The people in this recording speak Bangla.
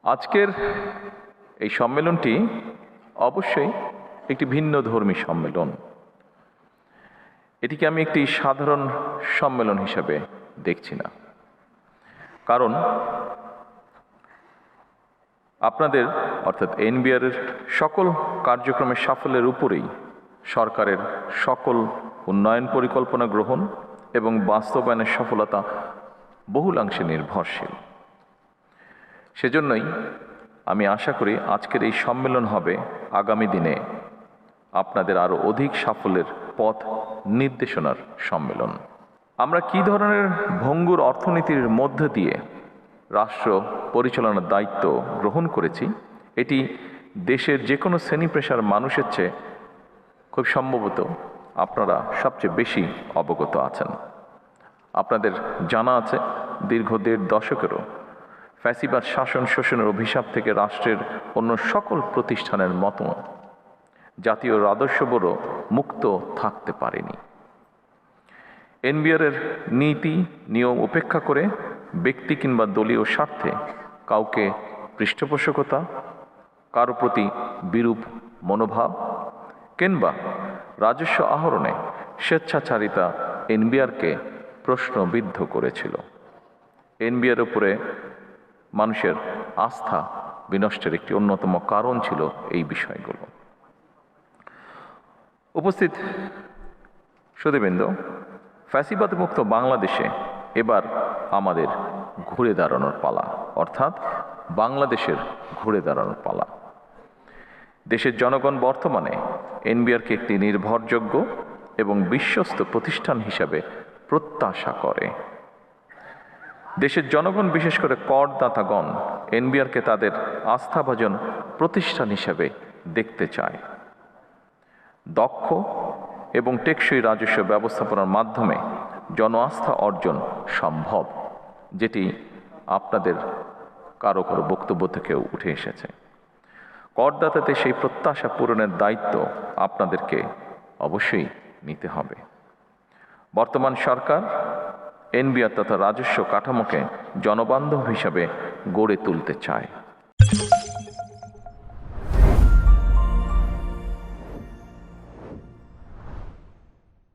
আজকের এই সম্মেলনটি অবশ্যই একটি ভিন্ন ধর্মী সম্মেলন। এটিকে আমি একটি সাধারণ সম্মেলন হিসাবে দেখছি না, কারণ আপনাদের অর্থাৎ এনবিআর এর সকল কার্যক্রমের সাফল্যের উপরেই সরকারের সকল উন্নয়ন পরিকল্পনা গ্রহণ এবং বাস্তবায়নের সফলতা বহুলাংশে নির্ভরশীল। সেজন্যই আমি আশা করি আজকের এই সম্মেলন হবে আগামী দিনে আপনাদের আরও অধিক সাফল্যের পথ নির্দেশনার সম্মেলন। আমরা কী ধরনের ভঙ্গুর অর্থনীতির মধ্য দিয়ে রাষ্ট্র পরিচালনার দায়িত্ব গ্রহণ করেছি, এটি দেশের যে কোনো শ্রেণী পেশার মানুষের চেয়ে খুব সম্ভবত আপনারা সবচেয়ে বেশি অবগত আছেন। আপনাদের জানা আছে, দীর্ঘ 1.5 দশকেরও ফ্যাসিবাদ শাসন শোষণের অভিশাপ থেকে রাষ্ট্রের অন্য সকল প্রতিষ্ঠানের মতো জাতীয় রাজস্ববোর্ডও মুক্ত থাকতে পারেনি। এনবিআর এর নীতি নিয়ম উপেক্ষা করে ব্যক্তি কিংবা দলীয় স্বার্থে কাউকে পৃষ্ঠপোষকতা, কারো প্রতি বিরূপ মনোভাব কিংবা রাজস্ব আহরণে স্বেচ্ছাচারিতা এনবিআরকে প্রশ্নবিদ্ধ করেছিল। এনবিআর উপরে মানুষের আস্থা বিনষ্টের একটি অন্যতম কারণ ছিল এই বিষয়গুলো। উপস্থিত সুধীবৃন্দ, ফ্যাসিবাদ মুক্ত বাংলাদেশে এবার আমাদের ঘুরে দাঁড়ানোর পালা, অর্থাৎ বাংলাদেশের ঘুরে দাঁড়ানোর পালা। দেশের জনগণ বর্তমানে এনবিআরকে একটি নির্ভরযোগ্য এবং বিশ্বস্ত প্রতিষ্ঠান হিসাবে প্রত্যাশা করে। দেশের জনগণ, বিশেষ করে করদাতাগণ, এনবিআরকে তাদের আস্থাভাজন প্রতিষ্ঠান হিসাবে দেখতে চায়। দক্ষ এবং টেকসই রাজস্ব ব্যবস্থাপনার মাধ্যমে জন আস্থা অর্জন সম্ভব, যেটি আপনাদের কারো কারো বক্তব্য থেকেও উঠে এসেছে। করদাতাদের সেই প্রত্যাশা পূরণের দায়িত্ব আপনাদেরকে অবশ্যই নিতে হবে। বর্তমান সরকার এনবিআর তথা রাজস্ব কাঠামোকে জনবান্ধব হিসাবে গড়ে তুলতে চায়।